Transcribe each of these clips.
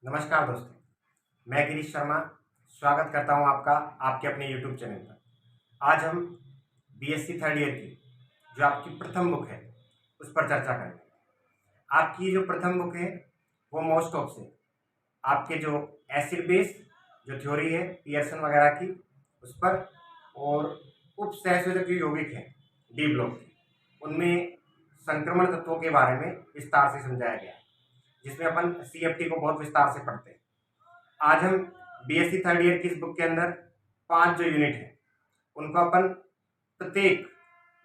नमस्कार दोस्तों, मैं गिरीश शर्मा स्वागत करता हूं आपका आपके अपने यूट्यूब चैनल पर। आज हम बीएससी थर्ड ईयर की जो आपकी प्रथम बुक है उस पर चर्चा करेंगे। आपकी जो प्रथम बुक है वो मोस्ट ऑफ से आपके जो एसिड बेस जो थ्योरी है पियर्सन वगैरह की उस पर और उप सहसंयोजक यौगिक है डी ब्लॉक की, उनमें संक्रमण तत्वों के बारे में विस्तार से समझाया गया है, जिसमें अपन सीएफटी को बहुत विस्तार से पढ़ते हैं। आज हम बीएससी थर्ड ईयर की इस बुक के अंदर 5 जो यूनिट है उनको अपन प्रत्येक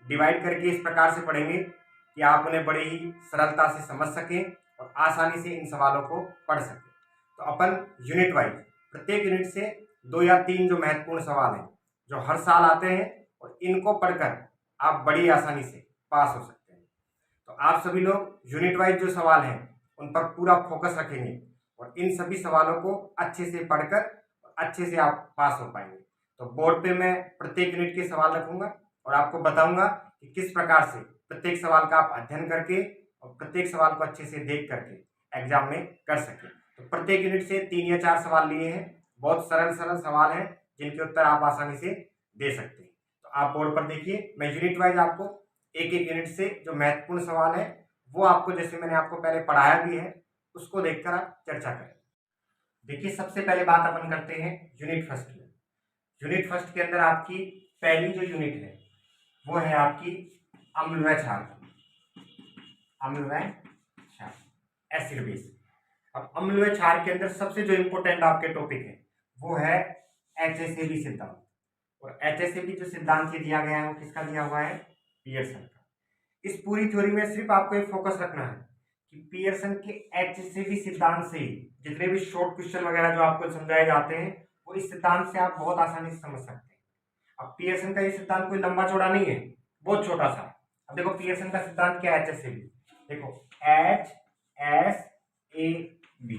डिवाइड करके इस प्रकार से पढ़ेंगे कि आप उन्हें बड़े ही सरलता से समझ सकें और आसानी से इन सवालों को पढ़ सकें। तो अपन यूनिट वाइज प्रत्येक यूनिट से 2 या 3 जो महत्वपूर्ण सवाल हैं जो हर साल आते हैं और इनको पढ़कर आप बड़ी आसानी से पास हो सकते हैं। तो आप सभी लोग यूनिट वाइज जो सवाल हैं उन पर पूरा फोकस रखेंगे और इन सभी सवालों को अच्छे से पढ़कर अच्छे से आप पास हो पाएंगे। तो बोर्ड पे मैं प्रत्येक यूनिट के सवाल रखूंगा और आपको बताऊंगा कि किस प्रकार से प्रत्येक सवाल का आप अध्ययन करके और प्रत्येक सवाल को अच्छे से देख करके एग्जाम में कर सकें। तो प्रत्येक यूनिट से 3 या 4 सवाल लिए हैं, बहुत सरल सरल सवाल हैं जिनके उत्तर आप आसानी से दे सकते हैं। तो आप बोर्ड पर देखिए, मैं यूनिट वाइज आपको एक एक यूनिट से जो महत्वपूर्ण सवाल है वो आपको, जैसे मैंने आपको पहले पढ़ाया भी है, उसको देखकर आप चर्चा करें। देखिए, सबसे पहले बात अपन करते हैं यूनिट फर्स्ट में। यूनिट फर्स्ट के अंदर आपकी पहली जो यूनिट है वो है आपकी अम्ल व क्षार एसिड बेस। अब अम्ल व क्षार के अंदर सबसे जो इंपॉर्टेंट आपके टॉपिक है वो है एचएसएबी सिद्धांत। और एचएसएबी जो सिद्धांत दिया गया है वो किसका दिया हुआ है? पियर्सन का। इस पूरी थ्योरी में सिर्फ आपको एक फोकस रखना है कि पियर्सन के एचएसएबी सिद्धांत से जितने भी शॉर्ट क्वेश्चन वगैरह जो आपको समझाए जाते हैं वो इस सिद्धांत से आप बहुत आसानी से समझ सकते हैं। अब पियर्सन का ये सिद्धांत कोई लंबा चौड़ा नहीं है, बहुत छोटा सा। अब देखो पियर्सन का सिद्धांत क्या है एचएसएबी, देखो HSAB।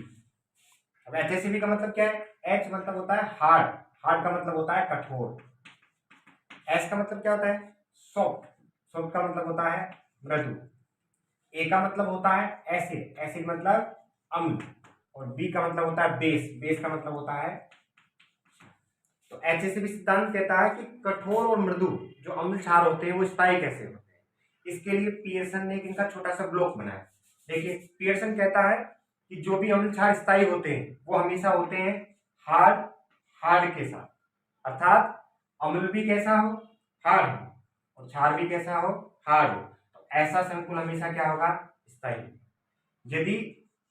अब एचएसएबी का मतलब क्या है? एच मतलब होता है हार्ड, हार्ड का मतलब होता है कठोर। एस का मतलब क्या होता है? सॉफ्ट, सॉफ्ट का मतलब होता है मृदु। ए का मतलब होता है एसिड, एसिड मतलब अम्ल। और बी का मतलब होता है बेस, बेस का मतलब होता है। तो एचएसएबी सिद्धांत कहता है कि कठोर और मृदु जो अम्ल क्षार होते हैं वो स्थायी कैसे होते हैं। इसके लिए पियर्सन ने इनका छोटा सा ब्लॉक बनाया। देखिए, पियर्सन कहता है कि जो भी अम्ल क्षार स्थायी होते हैं वो हमेशा होते हैं हार्ड, हार्ड के साथ, अर्थात अम्ल भी कैसा हो? हार्ड हो, और क्षार भी कैसा हो? हार्ड हो। तो ऐसा संकुल हमेशा क्या होगा? स्थायी। यदि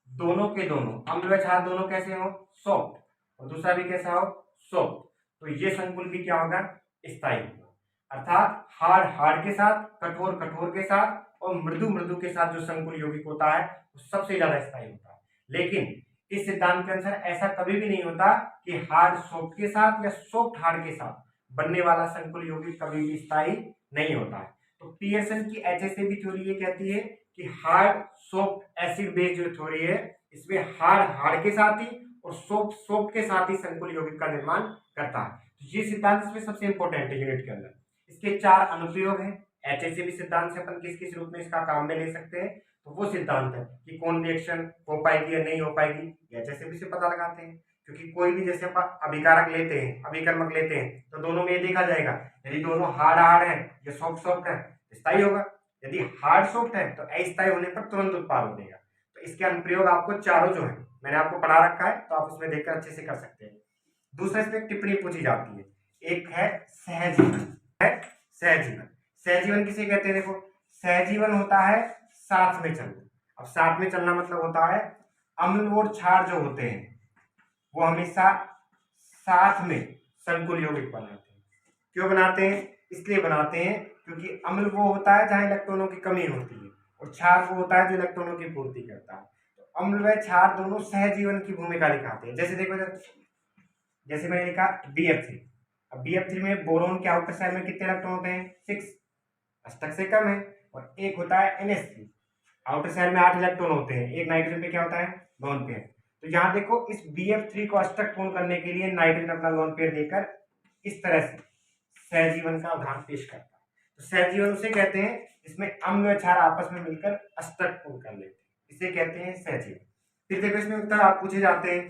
दोनों के दोनों अम्ल व क्षार दोनों कैसे हो? सॉफ्ट, और दूसरा भी कैसा हो? सॉफ्ट, तो ये संकुल भी क्या होगा? स्थायी होगा। अर्थात हार्ड हार्ड के साथ, कठोर कठोर के साथ और मृदु मृदु के साथ जो संकुल यौगिक होता है वो सबसे ज्यादा स्थायी होता है। लेकिन इस सिद्धांत के अनुसार ऐसा कभी भी नहीं होता कि हार्ड सॉफ्ट के साथ या सॉफ्ट हार्ड के साथ बनने वाला संकुल यौगिक कभी भी स्थायी नहीं होता है। तो पियर्सन की एचएसएबी थ्योरी ये कहती है कि हार्ड सॉफ्ट एसिड बेस जो थ्योरी है इसमें हार्ड हार्ड के साथ ही और सॉफ्ट सॉफ्ट के साथ ही संकुल यौगिक का निर्माण करता है। तो ये सिद्धांत इसमें सबसे इंपॉर्टेंट है यूनिट के अंदर। इसके 4 अनुप्रयोग हैं। एचएसएबी सिद्धांत से अपन किस किस रूप में इसका काम में ले सकते हैं, तो वो सिद्धांत है कि कौन रिएक्शन हो पाएगी या नहीं हो पाएगी, एचएसएबी से पता लगाते हैं। क्योंकि कोई भी जैसे अपन अभिकारक लेते हैं, अभिकर्मक लेते हैं, तो दोनों में ये देखा जाएगा यदि दोनों हार्ड हार्ड है या सॉफ्ट सॉफ्ट है स्थायी होगा, यदि हार्ड सॉफ्ट है तो अस्थायी होने पर तुरंत उत्पाद हो जाएगा। तो इसके अनुप्रयोग आपको चारों जो है मैंने आपको पढ़ा रखा है, तो आप उसमें देखकर अच्छे से कर सकते हैं। दूसरा इसमें टिप्पणी पूछी जाती है, एक है सहजीवन। सहजीवन, सहजीवन किसे कहते हैं? देखो, सहजीवन होता है साथ में चलना। अब साथ में चलना मतलब होता है अम्ल और क्षार जो होते हैं वो हमेशा साथ में संकुल यौगिक बनाते हैं। क्यों बनाते हैं? इसलिए बनाते हैं क्योंकि अम्ल वो होता है जहां इलेक्ट्रॉनों की कमी होती है और क्षार वो होता है जो इलेक्ट्रॉनों की पूर्ति करता है। तो अम्ल व क्षार दोनों सहजीवन की भूमिका निभाते हैं। जैसे देखो, जैसे मैंने लिखा BF3। अब BF3 में बोरोन के आउटर शेल में कितने इलेक्ट्रॉन होते हैं? 6, अष्टक से कम है। और एक होता है NH3, आउटर शेल में 8 इलेक्ट्रॉन होते हैं, एक नाइट्रोजन पे क्या होता है? Lone pair. तो यहाँ देखो, इस BF3 को अष्टक पूर्ण करने के लिए नाइट्रोजन अपना लोन पेयर देकर इस तरह से सहजीवन का उदाहरण पेश करता है। तो सहजीवन उसे कहते हैं इसमें अम्ल व क्षार आपस में मिलकर अष्टक पूर्ण कर लेते हैं, इसे कहते हैं सहजीवन। फिर देखो इसमें उत्तर आप पूछे जाते हैं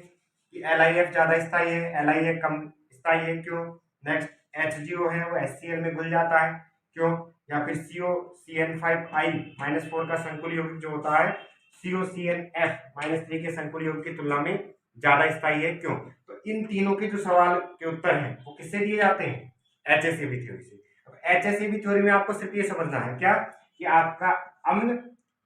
कि LiF ज्यादा स्थायी है, LiF कम स्थायी है, क्यों? नेक्स्ट HGO है वो HCl में घुल जाता है, क्यों? या फिर COCN5I-4 का संकुल यौगिक जो होता है COCNF-3 के संकुल यौगिक की तुलना में ज्यादा स्थायी है, क्यों? तो इन तीनों के जो सवाल के उत्तर हैं वो किससे दिए जाते हैं? HACB थ्योरी से। अब HACB थ्योरी में आपको सिर्फ ये समझना है क्या कि आपका अम्ल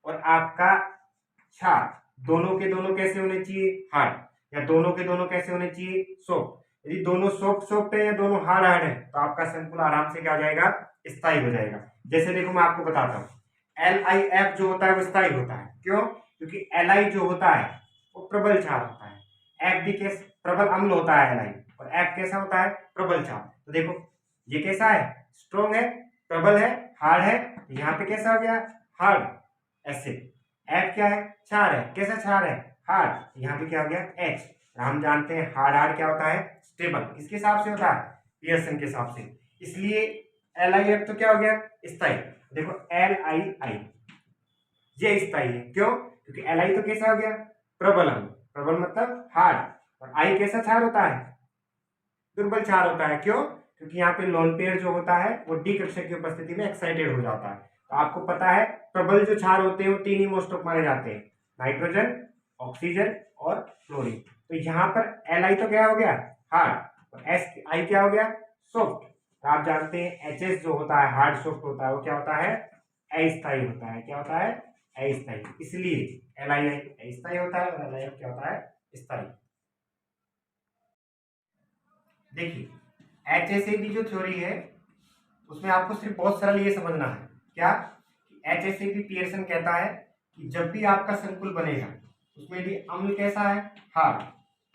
और आपका क्षार दोनों के दोनों कैसे होने चाहिए? हार्ड। या दोनों के दोनों कैसे होने चाहिए? सॉफ्ट। यदि दोनों सॉफ्ट सॉफ्ट है या दोनों हार्ड हार्ड है तो आपका संकुल आराम से क्या हो जाएगा? स्थायी हो जाएगा। जैसे देखो मैं आपको बताता हूँ, LiF जो होता है वो स्थायी होता है, क्यों? क्योंकि Li जो होता है वो प्रबल क्षार होता है, F भी कैसे प्रबल अम्ल होता है Li, और F कैसा होता है? प्रबल क्षार। तो देखो ये कैसा है? स्ट्रॉन्ग है, प्रबल है, हार्ड है। यहाँ पे कैसा हो गया? Hard acid. F क्या है? क्षार है, कैसा क्षार है? हार्ड। यहाँ पे क्या हो गया? H। हम जानते हैं हार्ड हार्ड क्या होता है? स्टेबल। किसके हिसाब से होता है? पियर्सन के हिसाब से। इसलिए LiF तो क्या हो गया? स्थायी। देखो Li ये स्थायी है, क्यों? क्योंकि Li तो कैसा हो गया? प्रबल अम्ल। प्रबल मतलब हार्ड। और I कैसा क्षार होता है? दुर्बल क्षार होता है, क्यों? क्योंकि यहाँ पे लोन पेयर जो होता है वो डी कक्षक की उपस्थिति में एक्साइटेड हो जाता है। तो आपको पता है प्रबल जो क्षार होते हैं वो तीन ही मोस्ट ऑफ माने जाते हैं, नाइट्रोजन, ऑक्सीजन और फ्लोरीन। तो यहाँ पर Li तो क्या हो गया? हार्ड। और Si क्या हो गया? सॉफ्ट। तो आप जानते हैं HS जो होता है हार्ड सॉफ्ट होता है वो क्या होता है? अस्थायी होता है। क्या होता है? अस्थायी। इसलिए Li अस्थायी होता है और LiF क्या होता है? स्थायी। देखिए HACB जो थ्योरी है उसमें आपको सिर्फ बहुत सरल ये समझना है क्या कि HACB पियर्सन कहता है कि जब भी आपका संकुल बनेगा उसमें यदि अम्ल कैसा है? हार्ड।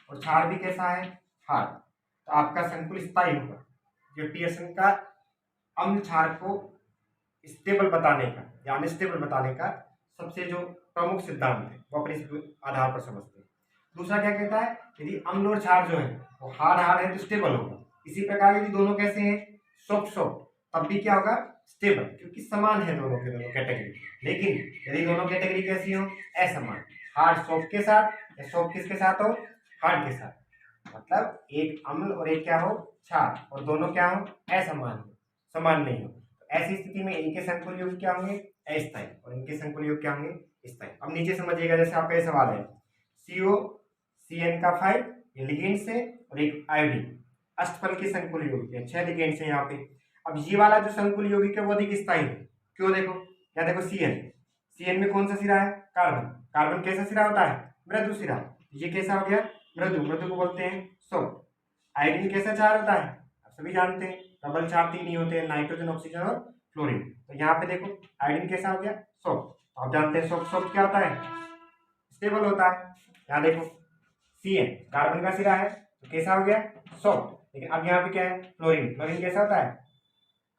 और क्षार भी कैसा है? हार्ड। तो आपका संकुल स्थायी होगा। जो पियर्सन का अम्ल क्षार को स्टेबल बताने का या अनस्टेबल बताने का सबसे जो प्रमुख सिद्धांत है वो अपने इस आधार पर समझते हैं। दूसरा क्या कहता है? यदि अम्ल और क्षार जो है वो हार्ड हार्ड है तो स्टेबल होगा। इसी प्रकार यदि दोनों कैसे हैं? सॉफ्ट सॉफ्ट, तब भी क्या होगा? स्टेबल, क्योंकि समान है दोनों के दोनों कैटेगरी। लेकिन यदि दोनों कैटेगरी कैसी हो? असमान। हार्ड सॉफ्ट के साथ या सॉफ्ट किसके साथ हो? हार्ड के साथ। मतलब एक अम्ल और एक क्या हो? क्षार, और दोनों क्या हो? असमान हो, समान नहीं हो। ऐसी स्थिति में इनके संकुल योग क्या होंगे? अस्थायी, और इनके संकुल योग क्या होंगे? स्थायी। अब नीचे समझिएगा, जैसे आपका ये सवाल है COCN5 ये लिगेंड से और एक आयोडीन अष्टफल के संकुल यौगिक है, 6 लिगेंड से यहाँ पे। अब ये वाला जो संकुल यौगिक है वो अधिक स्थायी है, क्यों? देखो या देखो CN में कौन सा सिरा है? कार्बन। कार्बन कैसा सिरा होता है? मृदु सिरा। ये कैसा हो गया? मृदु। मृदु को बोलते हैं सॉफ्ट। आयोडीन कैसा क्षार होता है? आप सभी जानते हैं प्रबल क्षार तीन ही होते हैं, नाइट्रोजन, ऑक्सीजन और फ्लोरीन। तो यहाँ पे देखो आयोडीन कैसा हो गया? सॉफ्ट। आप जानते हैं सॉफ्ट सॉफ्ट क्या होता है? स्टेबल होता है। यहाँ देखो CN कार्बन का सिरा है तो कैसा हो गया? सॉफ्ट। लेकिन अब यहाँ पे क्या है? फ्लोरीन। फ्लोरीन कैसा होता है?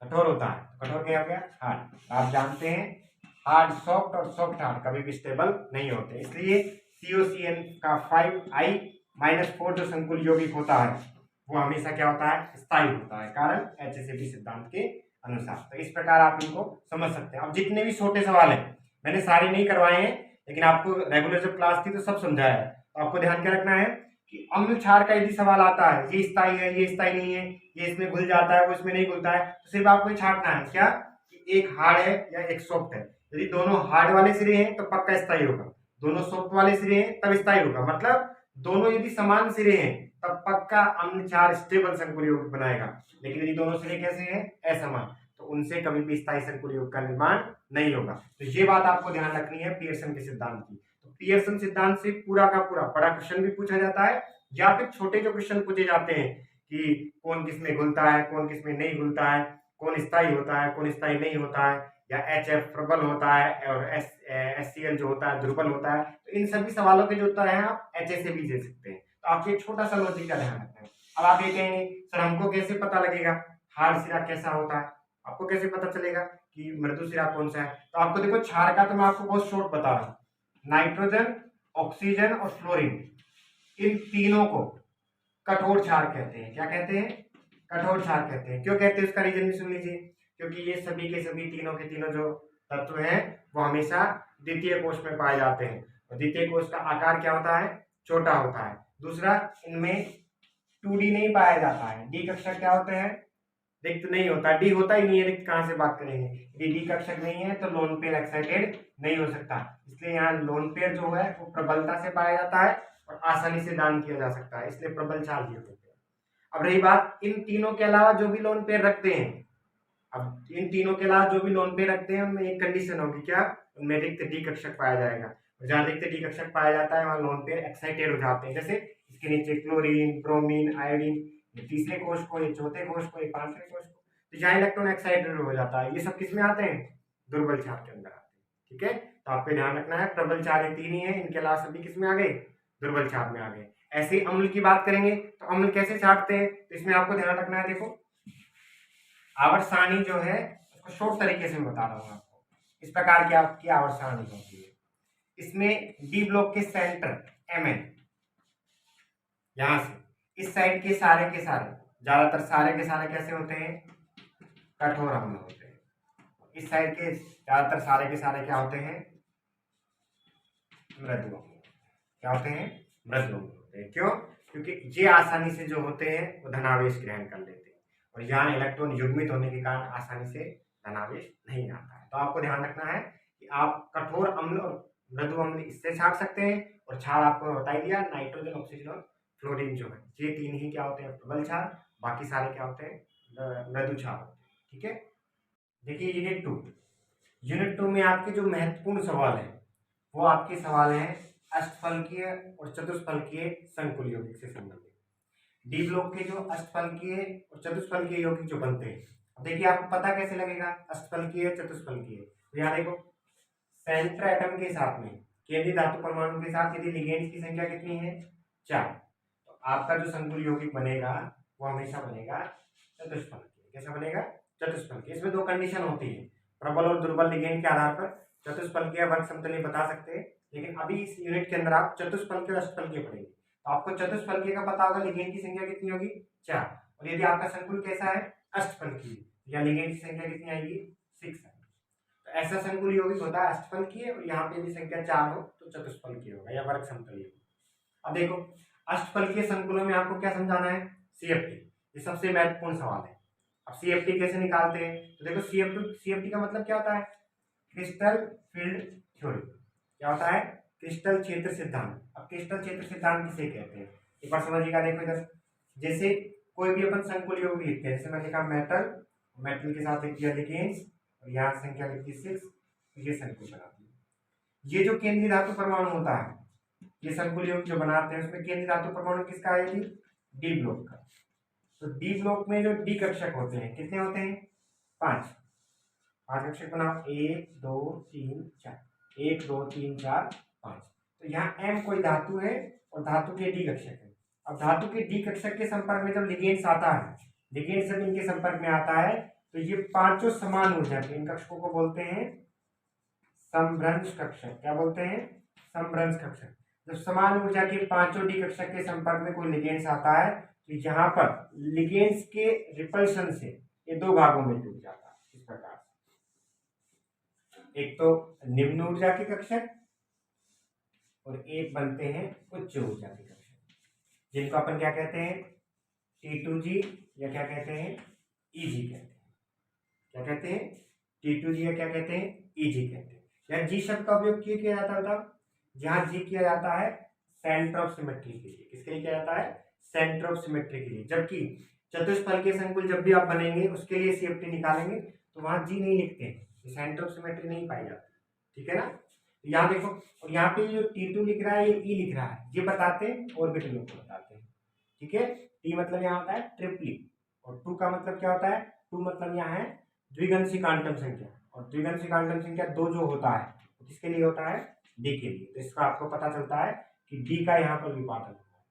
कठोर होता है। कठोर क्या हो गया? हार्ड। आप जानते हैं हार्ड सॉफ्ट और सॉफ्ट हार्ड कभी भी स्टेबल नहीं होते, इसलिए COCN का 5I-4 जो संकुल यौगिक होता है वो हमेशा क्या होता है? स्थायी होता है, कारण HACB सिद्धांत के अनुसार। तो इस प्रकार आप इनको समझ सकते हैं। अब जितने भी छोटे सवाल हैं मैंने सारे नहीं करवाए हैं, लेकिन आपको रेगुलर जब क्लास थी तो सब समझाया है। तो आपको ध्यान क्या रखना है कि अम्ल क्षार का यदि सवाल आता है, ये स्थायी है, ये स्थायी नहीं है, ये इसमें घुल जाता है, वो इसमें नहीं घुलता है, तो सिर्फ आपको छांटना है क्या कि एक हार्ड है या एक सॉफ्ट है। यदि दोनों हार्ड वाले सिरे हैं तो पक्का स्थायी होगा, दोनों सॉफ्ट वाले सिरे हैं तब स्थायी होगा। मतलब दोनों यदि समान सिरे हैं तब पक्का अम्ल क्षार स्टेबल संकुल यौगिक बनाएगा। लेकिन यदि दोनों सिरे कैसे हैं? असमान, तो उनसे कभी भी स्थायी संकुल यौगिक का निर्माण नहीं होगा। तो ये बात आपको ध्यान रखनी है पियर्सन के सिद्धांत की। तो पियर्सन सिद्धांत से पूरा का पूरा बड़ा क्वेश्चन भी पूछा जाता है, या फिर छोटे जो क्वेश्चन पूछे जाते हैं कि कौन किस में घुलता है, कौन किस में नहीं घुलता है, कौन स्थायी होता है, कौन स्थायी नहीं होता है, या HF प्रबल होता है और HCl जो होता है दुर्बल होता है। तो इन सभी सवालों के जो उत्तर है आप HACB दे सकते हैं। तो आपको एक छोटा सा लॉजिक का ध्यान रखना है। अब आप ये कहेंगे सर हमको कैसे पता लगेगा हार्ड सिरा कैसा होता है, आपको कैसे पता चलेगा कि मृदु सिरा कौन सा है? तो आपको देखो क्षार का तो मैं आपको बहुत शॉर्ट बता रहा हूँ, नाइट्रोजन, ऑक्सीजन और फ्लोरीन, इन तीनों को कठोर क्षार कहते हैं। क्या कहते हैं? कठोर क्षार कहते हैं। क्यों कहते हैं उसका रीजन भी सुन लीजिए, क्योंकि ये सभी के सभी तीनों के तीनों जो तत्व हैं वो हमेशा द्वितीय कोश में पाए जाते हैं। और द्वितीय कोश का आकार क्या होता है, छोटा होता है। दूसरा, इनमें 2D नहीं पाया जाता है। डी कक्षक क्या होते हैं, रिक्त नहीं होता, डी होता ही नहीं है, रिक्त कहाँ से बात करेंगे। यदि डी कक्षक नहीं है तो लोन पेयर एक्साइटेड नहीं हो सकता, इसलिए यहाँ लोन पेयर जो है वो प्रबलता से पाया जाता है और आसानी से दान किया जा सकता है, इसलिए प्रबल चार ये होते हैं। अब रही बात इन तीनों के अलावा जो भी लोन पेयर रखते हैं, अब इन तीनों के अलावा जो भी लोन पेयर रखते हैं उनमें एक कंडीशन होगी, क्या, उनमें रिक्त डी कक्षक पाया जाएगा। जहाँ रिक्त डी कक्षक पाया जाता है वहाँ लोन पेयर एक्साइटेड हो जाते हैं, जैसे इसके नीचे क्लोरीन, ब्रोमीन, आयोडीन, ये तीसरे कोष को, ये चौथे कोष को, ये पांचवें कोष को, तो जहाँ इलेक्ट्रॉन एक्साइटेड हो जाता है, ये सब किस में आते हैं, दुर्बल चाप के अंदर आते हैं। ठीक है, तो आपको ध्यान रखना है प्रबल चार ये तीन ही है, इनके अलावा सभी किस में आ गए, दुर्बल चाप में आ गए। ऐसे ही अम्ल की बात करेंगे तो अम्ल कैसे छांटते हैं, तो इसमें आपको ध्यान रखना है, देखो आवर्त सारणी जो है उसको शॉर्ट तरीके से मैं बता रहा हूँ आपको। इस प्रकार की आपकी आवर्त सारणी होती है। इसमें डी ब्लॉक के सेंटर Mn, यहां से इस साइड के सारे ज्यादातर सारे के सारे कैसे होते हैं, कठोर अम्ल होते हैं। इस साइड के ज्यादातर सारे के सारे क्या होते हैं, मृदु अम्ल। क्या होते हैं, मृदु अम्ल होते हैं। क्यों, क्योंकि ये आसानी से जो होते हैं वो धनावेश ग्रहण कर लेते हैं और यहाँ इलेक्ट्रॉन युग्मित होने के कारण आसानी से धनावेश नहीं आता है। तो आपको ध्यान रखना है कि आप कठोर अम्ल और मृदु अम्ल इससे छाट सकते हैं, और क्षार आपको मैं बता ही दिया, नाइट्रोजन, ऑक्सीजन और फ्लोरीन जो है, ये तीन ही क्या होते हैं, प्रबल क्षार, बाकी सारे क्या होते हैं, मृदु क्षार होते हैं। ठीक है, देखिए यूनिट 2 में आपके जो महत्वपूर्ण सवाल है वो आपके सवाल हैं अष्टफलकीय और चतुष्फलकीय संकुल यौगिक से संबंधित। डी ब्लॉक के जो अष्टफलकीय और चतुष्फलकीय यौगिक जो बनते हैं, अब देखिए आपको पता कैसे लगेगा अष्टफलकीय चतुष्फलकीय, तो यहाँ देखो सेंटर एटम के साथ में केंद्रीय धातु परमाणु के साथ यदि लिगेंड्स की संख्या कितनी है, 4, तो आपका जो संकुल यौगिक बनेगा वो हमेशा बनेगा चतुष्फलकीय। कैसा बनेगा, चतुष्फलकीय। इसमें दो कंडीशन होती है, प्रबल और दुर्बल लिगेंड के आधार पर चतुष्फलकीय वर्ग समतुल्य बता सकते हैं, लेकिन अभी इस यूनिट के अंदर आप चतुष्फलकीय और अष्टफलकीय पढ़ेंगे। तो आपको चतुष्फलकीय का पता होगा, लिगेंड की संख्या कितनी होगी, 4, और यदि आपका संकुल कैसा है, अष्टफलकीय, या लिगेंड की संख्या कितनी आएगी, 6। तो ऐसा संकुल यौगिक होता है अष्टफलकीय, और यहाँ पे यदि संख्या 4 हो तो चतुष्फलकीय होगा या वर्ग समतुल्य होगा। अब देखो अष्टफलकीय संकुलों में आपको क्या समझाना है, सीएफटी, ये सबसे महत्वपूर्ण सवाल है। अब सीएफटी कैसे निकालते हैं, तो देखो सीएफटी का मतलब क्या होता है, क्रिस्टल फील्ड थ्योरी। क्या होता है, क्रिस्टल क्षेत्र सिद्धांत। अब क्रिस्टल क्षेत्र सिद्धांत किसे कहते हैं, एक बार समझिएगा। देखो इधर जैसे कोई भी अपन संकुल यौगिक लिखते हैं, जैसे मैं लिखा मेटल के साथ लिख दिया लिगेंड्स, और यहाँ संख्या लिख दी 6, तो ये संकुल बनाती है। ये जो केंद्रीय धातु परमाणु होता है, ये संकुल यौगिक जो बनाते हैं उसमें केंद्रीय धातु परमाणु किसका आएगी, डी ब्लॉक का। तो डी ब्लॉक में जो डी कक्षक होते हैं कितने होते हैं, 5 कक्षक बनाओ, 1 2 3 4, 1 2 3 4 5। तो यहाँ एम कोई धातु है और धातु के डी कक्षक है। अब धातु के डी कक्षक के संपर्क में जब लिगेंड्स आता है, लिगेंड्स जब इनके संपर्क में आता है तो ये पांचों समान ऊर्जा के इन कक्षकों को बोलते हैं समभ्रंश कक्षक। क्या बोलते हैं, समभ्रंश कक्षक। जब समान ऊर्जा के पांचों डी कक्षक के संपर्क में कोई लिगेंड्स आता है तो यहाँ पर लिगेंड्स के रिपल्शन से ये दो भागों में टूट जाता है, इस प्रकार से। एक तो निम्न ऊर्जा के कक्षक और एक बनते हैं उच्च ऊर्जा के कक्षक, जिनको अपन क्या कहते हैं, T2G, या क्या कहते हैं, EG कहते हैं। क्या कहते हैं, T2G, या क्या कहते हैं, EG कहते हैं। या जी शब्द का उपयोग किया जाता था, जहां जी किया जाता है सेंटर ऑफ सिमेट्री के लिए। किसके लिए किया जाता है, सेंटर ऑफ सिमेट्री के लिए। जबकि चतुष्फलकीय संकुल जब भी आप बनेंगे उसके लिए सीएफटी निकालेंगे तो वहां जी नहीं लिखते हैं, सेंटर ऑफ सिमेट्री नहीं पाई जाती। ठीक है ना, यहाँ देखो, और यहाँ पे जो T2 लिख रहा है ये E लिख रहा है, ये बताते हैं ऑर्बिटलों को बताते हैं। ठीक है, T मतलब यहाँ होता है ट्रिपली, और 2 का मतलब क्या होता है, 2 मतलब यहाँ है द्विगंशी क्वांटम संख्या, और द्विगंशी क्वांटम संख्या 2 जो होता है किसके लिए होता है, डी के लिए। तो इसका आपको पता चलता है कि डी का यहाँ पर विपाटन होता है।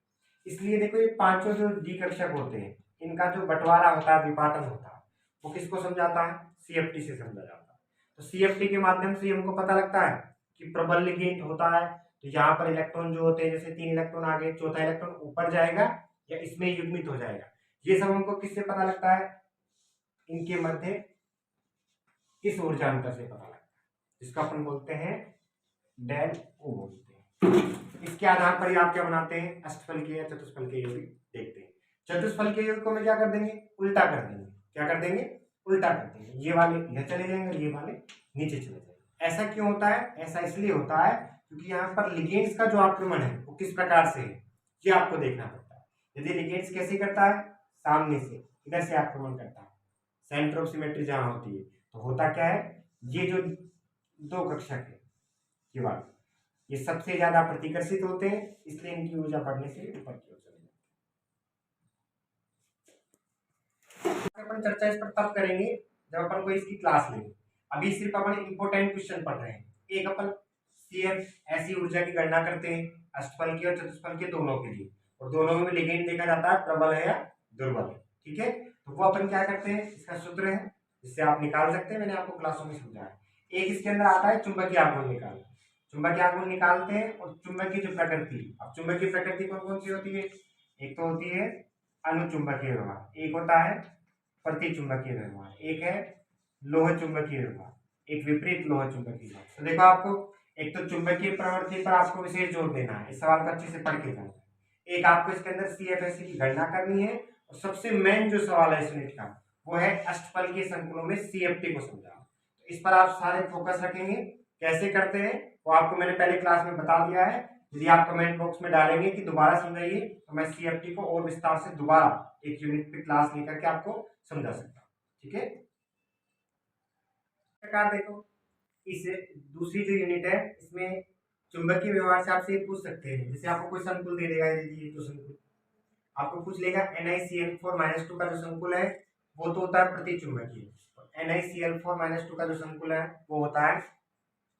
इसलिए देखो ये पांचों जो डी कक्षक होते हैं इनका जो बंटवारा होता है, विपाटन होता है, वो किसको समझाता है, सीएफटी से समझा जाता है। तो सीएफटी के माध्यम से हमको पता लगता है कि प्रबल लिगेंड होता है, तो यहाँ पर इलेक्ट्रॉन जो होते हैं, जैसे 3 इलेक्ट्रॉन आगे, चौथा इलेक्ट्रॉन ऊपर जाएगा या इसमें युग्मित हो जाएगा। ये सब हमको किससे पता लगता है, इनके मध्य इस ऊर्जा अंतर से पता लगता है, जिसको अपन बोलते हैं डेल ओ बोलते हैं। इसके आधार पर ही आप क्या बनाते हैं, अष्टफलकीय या चतुष्फलकीय यौगिक देखते हैं। चतुष्फलकीय यौगिक को मैं क्या कर देंगे, उल्टा कर देंगे। क्या कर देंगे, उल्टा कर देंगे। ये वाले इधर चले जाएंगे, ये वाले नीचे चले जाएंगे। ऐसा क्यों होता है, ऐसा इसलिए होता है क्योंकि यहाँ पर लिगेंड्स का जो आक्रमण है वो किस प्रकार से है, ये आपको देखना पड़ता है। यदि लिगेंड्स कैसे करता है, सामने से इधर से आक्रमण करता है, सेंटर ऑफ सिमेट्री जहां होती है, तो होता क्या है, ये जो दो कक्षक है ये वाले, ये सबसे ज्यादा प्रतिकर्षित होते हैं, इसलिए इनकी ऊर्जा बढ़ने से ऊपर की ओर चले जाती है। अपन चर्चा इस पर तब करेंगे जब अपन को इसकी क्लास लेंगे। अभी सिर्फ अपन इंपोर्टेंट क्वेश्चन पढ़ रहे हैं। एक अपन सीएफ ऐसी ऊर्जा की गणना करते हैं अष्टफलकीय और चतुष्फलकीय दोनों के लिए, और दोनों में लिगेंड देखा जाता है प्रबल है या दुर्बल है। ठीक है, तो वो अपन क्या करते हैं, इसका सूत्र है जिससे आप निकाल सकते हैं, मैंने आपको क्लासों में समझाया। एक इसके अंदर आता है चुंबकीय आघूर्ण निकाल, चुंबकीय आघूर्ण निकालते हैं, और चुंबकीय जो प्रकृति, अब चुंबकीय प्रकृति कौन कौन सी होती है, एक तो होती है अनुचुंबकीय व्यवहार, एक होता है प्रतिचुंबकीय व्यवहार, एक है लोह चुंबकीय व्यवहार, एक विपरीत लोह चुंबकीय व्यवहार। तो देखो आपको एक तो चुंबकीय प्रवृत्ति पर आपको विशेष जोर देना है, इस सवाल को अच्छे से पढ़ के जाना है। एक आपको इसके अंदर सीएफएससी की गणना करनी है, और सबसे मेन जो सवाल है इस यूनिट का वो है अष्टफलकीय संकुलों में सीएफटी को समझाना। तो इस पर आप सारे फोकस रखेंगे। कैसे करते हैं वो आपको मैंने पहले क्लास में बता दिया है। यदि आप कमेंट बॉक्स में डालेंगे कि दोबारा समझाइए, तो मैं सीएफटी को और विस्तार से दोबारा एक यूनिट पे क्लास लेकर के आपको समझा सकता हूँ। ठीक है, प्रकार देखो, इस दूसरी जो यूनिट है इसमें चुंबकीय व्यवहार से आपसे पूछ सकते हैं। जैसे आपको कोई संकुल दे देगा, ये तो संकुल आपको पूछ लेगा NiCl4-2 का जो संकुल है वो तो होता है प्रतिचुंबकीय, NiCl4-2 का जो संकुल है वो होता है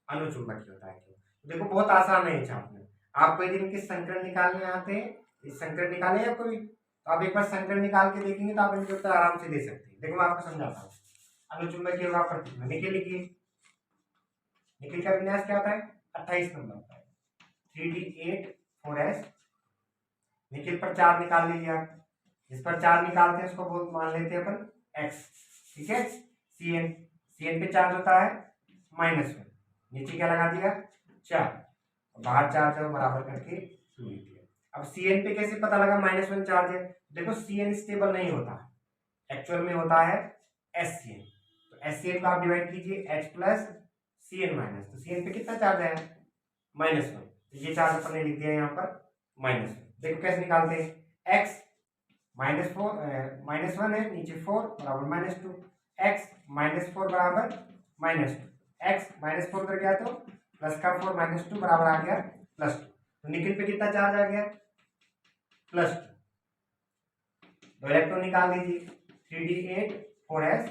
अनुचुंबकीय होता है। तो देखो बहुत आसान है ये छापना। आपको यदि इनके संकरण निकालने आते हैं, इस संकरण निकाले आपको भी, तो आप एक बार संकरण निकाल के देखेंगे तो आप इनके उत्तर आराम से दे सकते हैं। देखो मैं आपको समझाता हूँ। अनुचुंबकीय होगा प्रतिचुंबकीय, निकल लिखिए, निकल का विन्यास क्या होता है, 28 नंबर होता है, 3D8 4S। निकल पर 4 निकाल लीजिए आप, जिस पर 4 निकालते हैं उसको बहुत मान लेते हैं अपन x। ठीक है, Cn पे चार्ज होता है -1, नीचे क्या लगा दिया 4, बाहर चार्ज है बराबर करके 2 लिख दिया। अब Cn पे कैसे पता लगा -1 चार्ज है, देखो Cn स्टेबल नहीं होता, एक्चुअल में होता है SCn। तो SCn को आप डिवाइड कीजिए H प्लस Cn माइनस, तो Cn पे कितना चार्ज है -1, तो ये चार्ज अपन ने लिख दिया यहाँ पर -1। देखो कैसे निकालते हैं, x -1 है, नीचे 4 बराबर -2, x -4 बराबर -2, x -4 कर गया तो प्लस का 4 -2 बराबर आ गया +2। तो निकल पे कितना चार्ज आ गया +2, दो इलेक्ट्रॉन निकाल दीजिए, 3D8 4S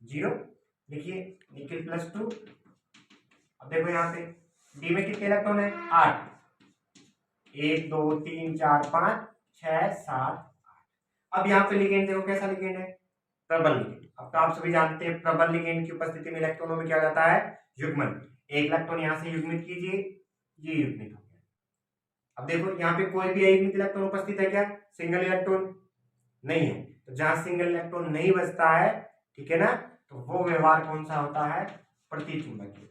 0, लिखिए निकल +2। अब देखो यहाँ पे डी में कितने इलेक्ट्रॉन है 8, 1 2 3 4 5 6 7 8। अब यहाँ पे लिगेंड देखो कैसा लिगेंड है, प्रबल लिगेंड। अब तो आप सभी जानते हैं प्रबल लिगेंड की उपस्थिति में इलेक्ट्रॉनों में क्या जाता है युग्मन। एक इलेक्ट्रॉन यहाँ से युग्मित कीजिए, ये युग्मित हो गया। अब देखो यहाँ पे कोई भी युग्मित इलेक्ट्रॉन उपस्थित है क्या, सिंगल इलेक्ट्रॉन नहीं है, तो जहां सिंगल इलेक्ट्रॉन नहीं बचता है, ठीक है ना, तो वो व्यवहार कौन सा होता है, प्रतिचुंबकीय।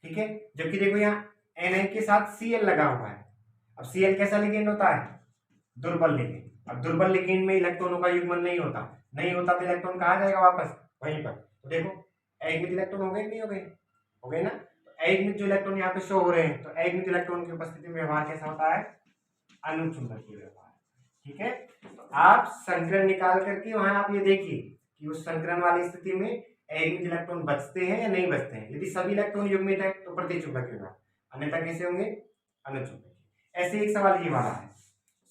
ठीक है, जबकि देखो यहाँ Na के साथ Cl लगा हुआ है। अब Cl कैसा लिगेंड होता है, दुर्बल लिगेंड। अब दुर्बल लिगेंड में इलेक्ट्रॉनों का युग्मन नहीं होता, नहीं होता तो इलेक्ट्रॉन कहाँ जाएगा वापस वहीं पर। तो देखो अयुग्मित इलेक्ट्रॉन हो गए नहीं हो गए, हो गए ना। तो अयुग्मित जो इलेक्ट्रॉन यहाँ पे शो हो रहे हैं, तो अयुग्मित इलेक्ट्रॉन की उपस्थिति में व्यवहार कैसा होता है, अनुचुंबकीय व्यवहार। ठीक है, तो आप संकरण निकाल करके वहां आप ये देखिए कि उस संकरण वाली स्थिति में अयुग्मित इलेक्ट्रॉन बचते हैं या नहीं बचते हैं। यदि सभी इलेक्ट्रॉन युग्मित है तो प्रतिचुंबकीय व्यवहार, अन्यथा कैसे होंगे, अनुचुंबकीय। ऐसे एक सवाल ये वाला है,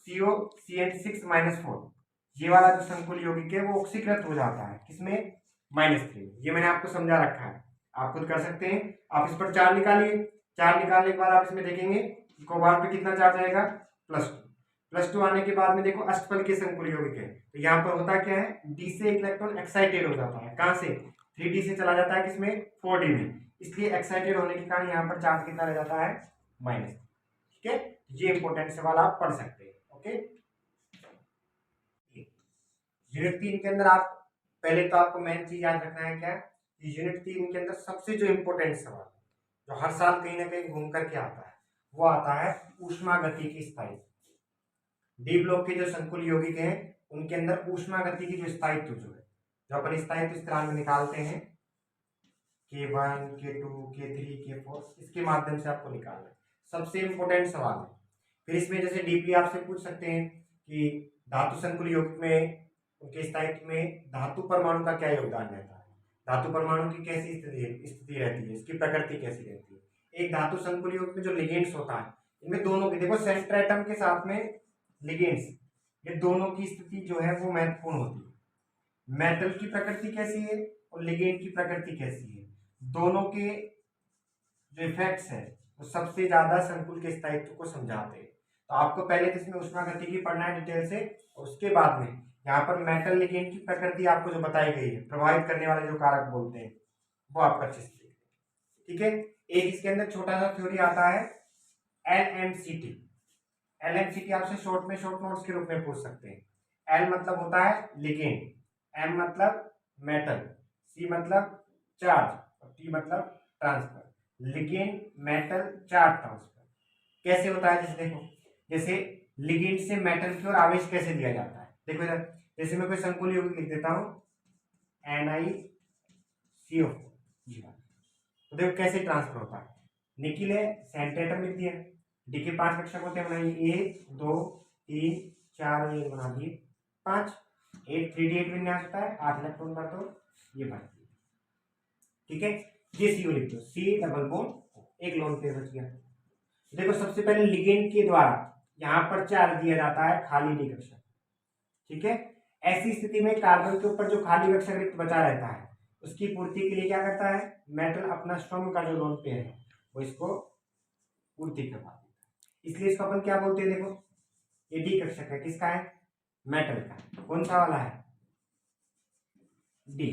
COCN6-4, ये वाला जो संकुल यौगिक है वो ऑक्सीकृत हो जाता है किसमें, -3। ये मैंने आपको समझा रखा है, आप खुद कर सकते हैं। आप इस पर 4 निकालिए, 4 निकालने के बाद आप इसमें देखेंगे कोबाल्ट पे कितना चार्ज आएगा +2 आने के बाद में देखो अष्टफलकीय संकुल यौगिक है, तो यहाँ पर होता क्या है, डी से एक इलेक्ट्रॉन एक्साइटेड हो जाता है, कहाँ से 3D से चला जाता है किसमें 4D में, इसलिए एक्साइटेड होने के कारण यहाँ पर चार्ज कितना रह जाता है -। ठीक है, ये इंपॉर्टेंट सवाल आप पढ़ सकते हैं। ओके, यूनिट 3 के अंदर आप पहले तो आपको मेन चीज याद रखना है क्या, यूनिट 3 के अंदर सबसे जो इंपॉर्टेंट सवाल जो हर साल कहीं ना कहीं घूम करके आता है, वो आता है ऊष्मागतिकी स्थायित्व। डी ब्लॉक के जो संकुल यौगिक हैं उनके अंदर ऊष्मागतिकी जो स्थायित्व जो है, जो अपन स्थायित्व स्थिरांक निकालते हैं K1, K2, K3, K4, इसके माध्यम से आपको निकालना है। सबसे इंपॉर्टेंट सवाल है। फिर इसमें जैसे डीपली आपसे पूछ सकते हैं कि धातु संकुल यौगिक में उनके स्थायित्व में धातु परमाणु का क्या योगदान रहता है, धातु परमाणु की कैसी स्थिति रहती है, इसकी प्रकृति कैसी रहती है। एक धातु संकुल यौगिक में जो लिगेंड्स होता है, इनमें दोनों की, देखो सेंटर एटम के साथ में लिगेंड्स, ये दोनों की स्थिति जो है वो महत्वपूर्ण होती है। मेटल की प्रकृति कैसी है और लिगेंड की प्रकृति कैसी है, दोनों के जो इफेक्ट्स है वो सबसे ज्यादा संकुल के स्थायित्व को समझाते हैं। तो आपको पहले तो इसमें ऊष्मागतिकी पढ़ना है डिटेल से, और उसके बाद में यहाँ पर मेटल लिगेंड की प्रकृति आपको जो बताई गई है, प्रभावित करने वाले जो कारक बोलते हैं, वो आपका अच्छे से ठीक है। एक इसके अंदर छोटा सा थ्योरी आता है LMCT। LMCT आपसे शॉर्ट में शॉर्ट नोट्स के रूप में पूछ सकते हैं। L मतलब होता है लिगेंड, M मतलब मेटल, C मतलब चार्ज और T मतलब transfer. Ligand metal charge transfer कैसे होता है, जैसे देखो, जैसे लिगेंड से मेटल की ओर आवेश कैसे दिया जाता है, देखो इधर, जैसे मैं कोई संकुल यौगिक लिख देता हूं NiCO4, तो देखो कैसे ट्रांसफर होता है। निकिल है, सेंटर एटम लिख दिया, डी के 5 कक्षक होते हैं, बनाइए 1 2 3 4 1 बना दिए 5, 8 3D8 विन्यास होता है, 8 इलेक्ट्रॉन का, तो ये बन दिए, ठीक है। ये सीओ लिख दो, C डबल बॉन्ड, एक लोन पेयर बच गया। देखो सबसे पहले लिगेंड के द्वारा यहाँ पर चार्ज दिया जाता है खाली डी कक्षक, ठीक है। ऐसी स्थिति में कार्बन के ऊपर जो खाली कक्षक रिक्त बचा रहता है, उसकी पूर्ति के लिए क्या करता है, मेटल अपना स्वयं का जो लोन पेयर है वो इसको पूर्ति करवा देता है। इसलिए इसको अपन क्या बोलते हैं, देखो ये डी कक्षक है, किसका है, मेटल का, कौन सा वाला है, डी।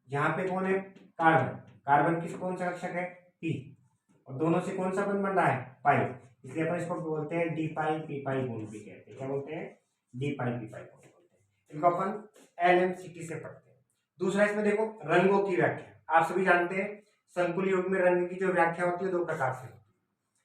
यहाँ पे कौन है, कार्बन, कार्बन किस कौन सा कक्षक है, पी, और दोनों से कौन सा बंध बन रहा है, पाई, इसलिए अपन इसको बोलते हैं डी पाई पी पाई बॉन्ड भी कहते हैं, क्या बोलते हैं, डी पाई पी पाई बॉन्ड बोलते हैं। इनको अपन LMCT से पढ़ते हैं। दूसरा इसमें देखो रंगों की व्याख्या, आप सभी जानते हैं संकुल युग में रंग की जो व्याख्या होती है दो प्रकार से होती है,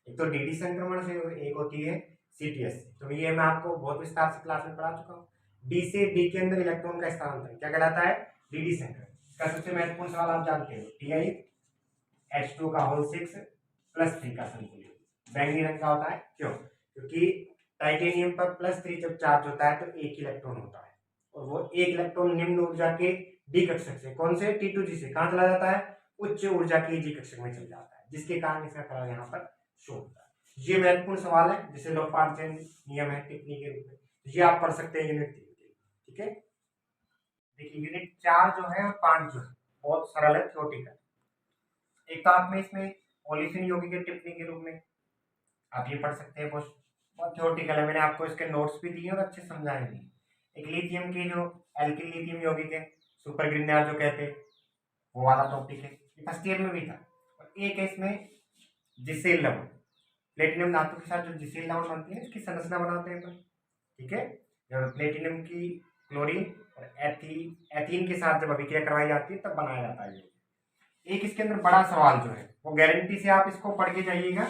एक तो DD संक्रमण से, एक होती है CTS से। तो ये मैं आपको बहुत विस्तार से क्लास में पढ़ा चुका हूँ। डी से डी के अंदर इलेक्ट्रॉन का स्थानांतरण क्या कहलाता है, DD संक्रमण। इसका सबसे महत्वपूर्ण सवाल आप जानते हो, TiH2 का होल 6 +3 का संकुल युग बैंगनी रंग का होता है, क्यों, क्योंकि टाइटेनियम पर +3 जब चार्ज होता है तो एक इलेक्ट्रॉन होता है, और वो एक इलेक्ट्रॉन निम्न ऊर्जा के डी कक्षक से, कौन से, T2G से कहां चला जाता है, उच्च ऊर्जा के जी कक्षक में चल जाता है, जिसके कारण इसका कलर यहाँ पर शो होता है। ये महत्वपूर्ण सवाल है, जिसे लोपार्चन नियम है टिप्पणी के रूप में, ये आप पढ़ सकते हैं यूनिट 3, ठीक है। देखिए यूनिट 4 जो है और 5 जो है बहुत सरल है, छोटी है। एक तो आप में इसमें ओलिफिन यौगिक के टिप्पणी के रूप में आप ये पढ़ सकते हैं, बहुत थ्योरेटिकल है, मैंने आपको इसके नोट्स भी दिए और अच्छे समझाए भी। एक लिथियम की जो एल्किल लिथियम यौगिक है, सुपर ग्रिग्नार जो कहते हैं, वो वाला टॉपिक है, ये फर्स्ट ईयर में भी था। और एक है इसमें जिसेल लवण, प्लेटिनम धातु के साथ जो जिसेल लवण बनती है उसकी संरचना बनाते हैं अपन, ठीक है। जब प्लेटिनम की क्लोरीन और एथीन के साथ जब अभिक्रिया करवाई जाती है तब बनाया जाता है। एक इसके अंदर बड़ा सवाल जो है वो गारंटी से आप इसको पढ़ के जाइएगा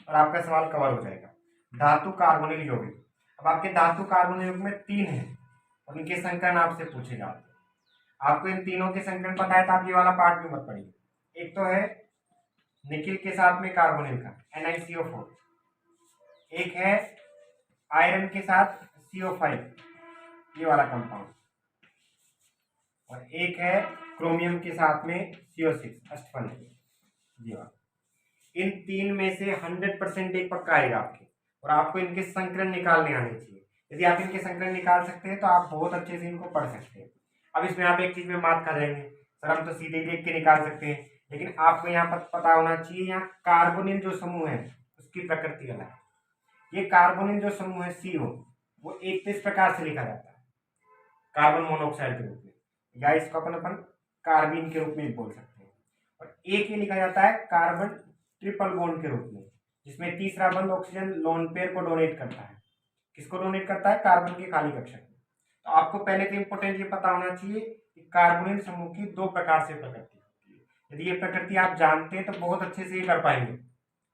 और आपका सवाल कवर हो जाएगा, धातु कार्बोनिल यौगिक। अब आपके धातु कार्बोनिल यौगिक में 3 है और इनके संकरण आपसे पूछे जाते हैं, आपको इन तीनों के संकरण पता है तो आप ये वाला पार्ट भी मत पढ़िए। एक तो है निकिल के साथ में कार्बोनिल का NiCO4, एक है आयरन के साथ CO5 ये वाला कंपाउंड, और एक है क्रोमियम के साथ में CO6 अष्टफल ये वाला। इन 3 में से 100% एक पक्का आएगा आपके, और आपको इनके संकरण निकालने आने चाहिए। यदि आप इनके संकरण निकाल सकते हैं तो आप बहुत अच्छे से इनको पढ़ सकते हैं। अब इसमें आप एक चीज में मात खा जाएंगे, सर हम तो सीधे देख के निकाल सकते हैं, लेकिन आपको यहाँ पर पता होना चाहिए यहाँ कार्बोनिल जो समूह है उसकी प्रकृति अलग है। ये कार्बोनिल जो समूह है CO वो एक तो इस प्रकार से लिखा जाता है कार्बन मोनोऑक्साइड के रूप में, या इसको अपन कार्बिन के रूप में बोल सकते हैं, और एक ही लिखा जाता है कार्बन ट्रिपल बॉन्ड के रूप में, जिसमें तीसरा बंध ऑक्सीजन लोन पेयर को डोनेट करता है। किसको डोनेट करता है, कार्बन के खाली कक्षक में। तो आपको पहले तो इंपॉर्टेंट ये पता होना चाहिए कि कार्बोनिल समूह की 2 प्रकार से प्रकृति होती है। यदि ये प्रकृति आप जानते हैं तो बहुत अच्छे से ये कर पाएंगे।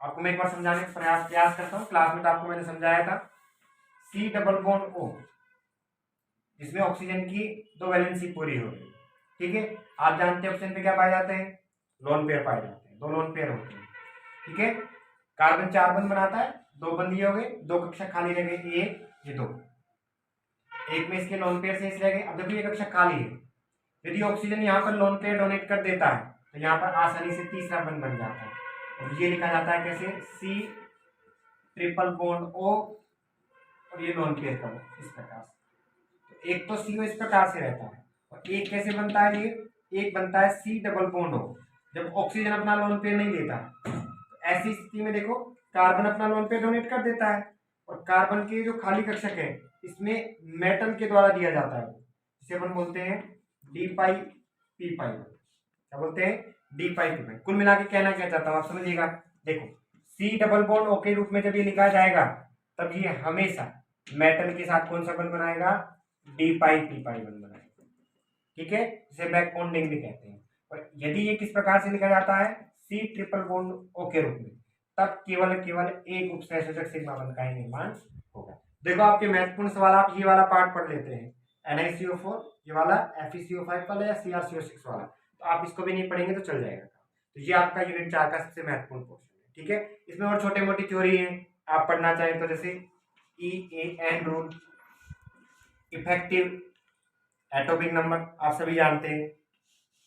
आपको मैं एक बार समझाने का प्रयास करता हूँ। क्लास में तो आपको मैंने समझाया था C डबल बॉन्ड O, जिसमें ऑक्सीजन की 2 वैलेंसी पूरी हो गई। ठीक है, आप जानते हैं ऑक्सीजन पे क्या पाए जाते हैं, लोन पेयर पाए जाते हैं, 2 लोन पेयर होते हैं। ठीक है, कार्बन 4 बंध बनाता है, 2 बंध ये हो गए, 2 कक्षा खाली रह गई, ये 2, एक में इसके लोन पेयर शेष रह गए। अब देखो ये कक्षा खाली है, यदि ऑक्सीजन यहाँ पर लोन पेयर डोनेट कर देता है तो यहाँ पर आसानी से तीसरा बंध बन जाता है। और ये लिखा जाता है कैसे, C ट्रिपल बॉन्ड O और ये लोन पेयर का इस प्रकार से। तो एक तो CO इस प्रकार से रहता है, और एक कैसे बनता है, ये एक बनता है C डबल बॉन्ड O, जब ऑक्सीजन अपना लोन पेयर नहीं देता। तो ऐसी स्थिति में देखो कार्बन अपना लोन पेयर डोनेट कर देता है, और कार्बन के जो खाली कक्षक है इसमें मेटल के द्वारा दिया जाता है, जिसे अपन बोलते हैं D पाई P पाई। क्या बोलते हैं, D पाई P पाई। कुल मिला के कहना क्या चाहता हूँ आप समझिएगा। देखो C डबल बॉन्ड O के रूप में जब ये लिखा जाएगा तब ये हमेशा मेटल के साथ कौन सा बंध बनाएगा, D पाई P पाई बंध बनाएगा। ठीक है, जिसे बैक बॉन्डिंग भी कहते हैं। और यदि ये किस प्रकार से लिखा जाता है, C ट्रिपल बॉन्ड O के रूप में, तब केवल एक उपसहसूचक सिग्मा बंध का ही निर्माण होगा। देखो आपके महत्वपूर्ण सवाल, आप ये वाला पार्ट पढ़ लेते हैं, NiCO4 ये वाला, FeCO5 वाला या CrCO6 वाला, तो आप इसको भी नहीं पढ़ेंगे तो चल जाएगा। तो ये आपका यूनिट 4 का सबसे महत्वपूर्ण पोर्शन है। ठीक है, इसमें और छोटे मोटी थ्योरी है आप पढ़ना चाहें तो, जैसे EAN rule, effective atomic number आप सभी जानते हैं।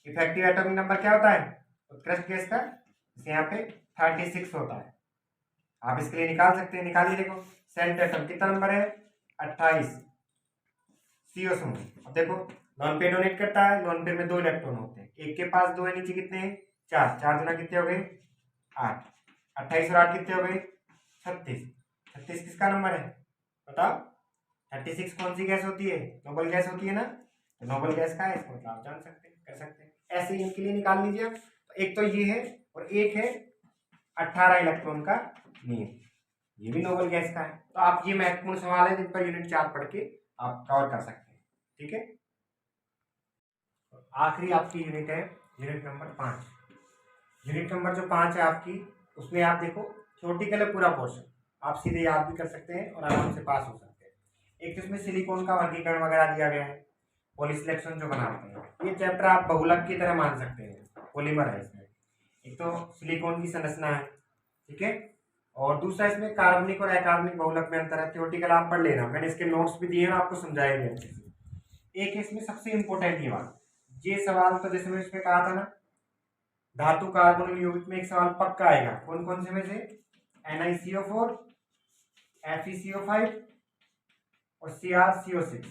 इफेक्टिव एटॉमिक नंबर क्या होता है, उत्कृष्ट गैस का, जैसे यहाँ पे 36 होता है, आप इसके लिए निकाल सकते हैं, निकालिए। देखो सेंट एटम कितना नंबर है, 28, CO समूह। अब देखो लोन पेयर डोनेट करता है, लोन पेयर में 2 इलेक्ट्रॉन होते हैं, एक के पास 2 है, नीचे कितने हैं, 4, 4 गुना कितने हो गए, 8, 28 और 8 कितने हो गए, 36। 36 किसका नंबर है बताओ, 36 कौन सी गैस होती है, नोबल गैस होती है ना, तो नोबल गैस का है, इसको मतलब आप जान सकते हैं, कर सकते हैं। ऐसे ही इनके लिए निकाल लीजिए। तो एक तो ये है, और एक है 18 इलेक्ट्रॉन का नियम, ये भी नोबल गैस का है। तो आप ये महत्वपूर्ण सवाल है जिन पर यूनिट 4 पढ़ के आप कवर कर सकते हैं। ठीक है, आखिरी आपकी यूनिट है यूनिट नंबर 5। यूनिट नंबर जो 5 है आपकी, उसमें आप देखो थ्योरेटिकल पूरा पोर्शन आप सीधे याद भी कर सकते हैं और आराम से पास हो सकते हैं। एक तो इसमें सिलिकॉन का वर्गीकरण वगैरह दिया गया है, पॉलीसिलेक्शन जो बनाते हैं, ये चैप्टर आप बहुलक की तरह मान सकते हैं, पॉलीमर है इसमें। एक तो सिलिकॉन की संरचना है, ठीक है, और दूसरा इसमें कार्बनिक और अकार्बनिक बहुलक में अंतर है, थ्योरेटिकल आप पढ़ लेना, मैंने इसके नोट्स भी दिए हैं, आपको समझाया गया अच्छे से। एक इसमें सबसे इंपॉर्टेंट ये बात, ये सवाल तो जैसे मैंने इसमें कहा था ना, धातु कार्बोनिल यौगिक में एक सवाल पक्का आएगा, कौन कौन से में से, NiCO4, FeCO5 और CrCO6,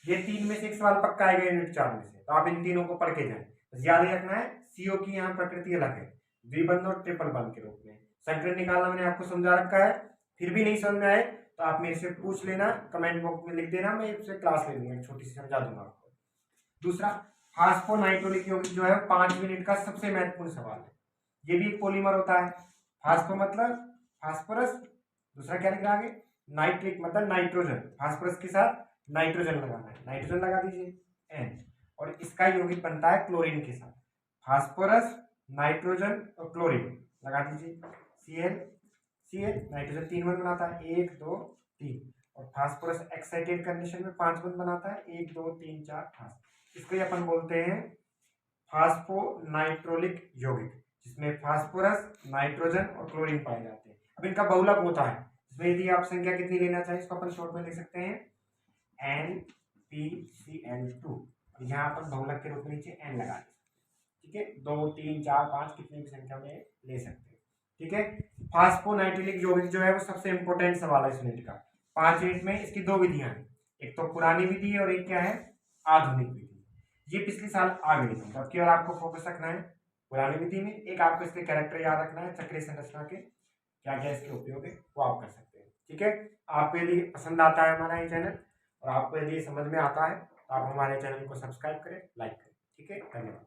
ये 3 में से एक सवाल पक्का आएगा यूनिट 4 में से। तो आप इन तीनों को पढ़ के जाएं, याद रखना है CO की यहाँ प्रकृति अलग है, द्विबंध और ट्रिपल बंध के रूप में। संकलन निकालना मैंने आपको समझा रखा है, फिर भी नहीं समझ में आए तो आप मेरे से पूछ लेना, कमेंट बॉक्स में लिख देना, मैं इससे क्लास ले लूंगा, छोटी सी समझा दूंगा आपको। दूसरा फास्फोनाइट्रोलिक यौगिक जो है 5 मिनट का सबसे महत्वपूर्ण सवाल है, ये भी एक पॉलीमर होता है। फास्फो मतलब फास्फोरस, दूसरा क्या लिख रहा है आगे, नाइट्रिक मतलब नाइट्रोजन, फास्फोरस के साथ नाइट्रोजन लगाना है, नाइट्रोजन लगा दीजिए N, और इसका यौगिक बनता है क्लोरीन के साथ, फास्फोरस नाइट्रोजन और क्लोरीन लगा दीजिए, Cl नाइट्रोजन 3 बंध बनाता है, 1 2 3, और फास्फोरस एक्साइटेड कंडीशन में 5 बंध बनाता है, 1 2 3 4 5। इसको ही अपन बोलते हैं फास्फोनाइट्रोलिक यौगिक, जिसमें फास्फोरस नाइट्रोजन और क्लोरीन पाए जाते हैं। अब इनका बहुलक होता है, इसमें यदि आप संख्या कितनी लेना चाहें इसको अपन शॉर्ट में लिख सकते हैं NPCl2, यहाँ अपन बहुलक के रूप में नीचे N लगा दें, ठीक है, 2 3 4 5 कितनी भी संख्या में ले सकते हैं। ठीक है, फास्फोनाइट्रिलिक यौगिक जो है वो सबसे इंपॉर्टेंट सवाल है इस यूनिट का। 5 यूनिट में इसकी 2 विधियां हैं, एक तो पुरानी विधि है और एक क्या है, आधुनिक विधि। ये पिछले साल आ गई थी, तब केवल आपको फोकस रखना है पुरानी विधि में। एक आपको इसके कैरेक्टर याद रखना है, चक्रीय संरचना के क्या क्या इसके उपयोग है वो आप कर सकते हैं। ठीक है, आपको यदि पसंद आता है हमारा ये चैनल और आपको यदि समझ में आता है तो आप हमारे चैनल को सब्सक्राइब करें, लाइक करें। ठीक है, धन्यवाद।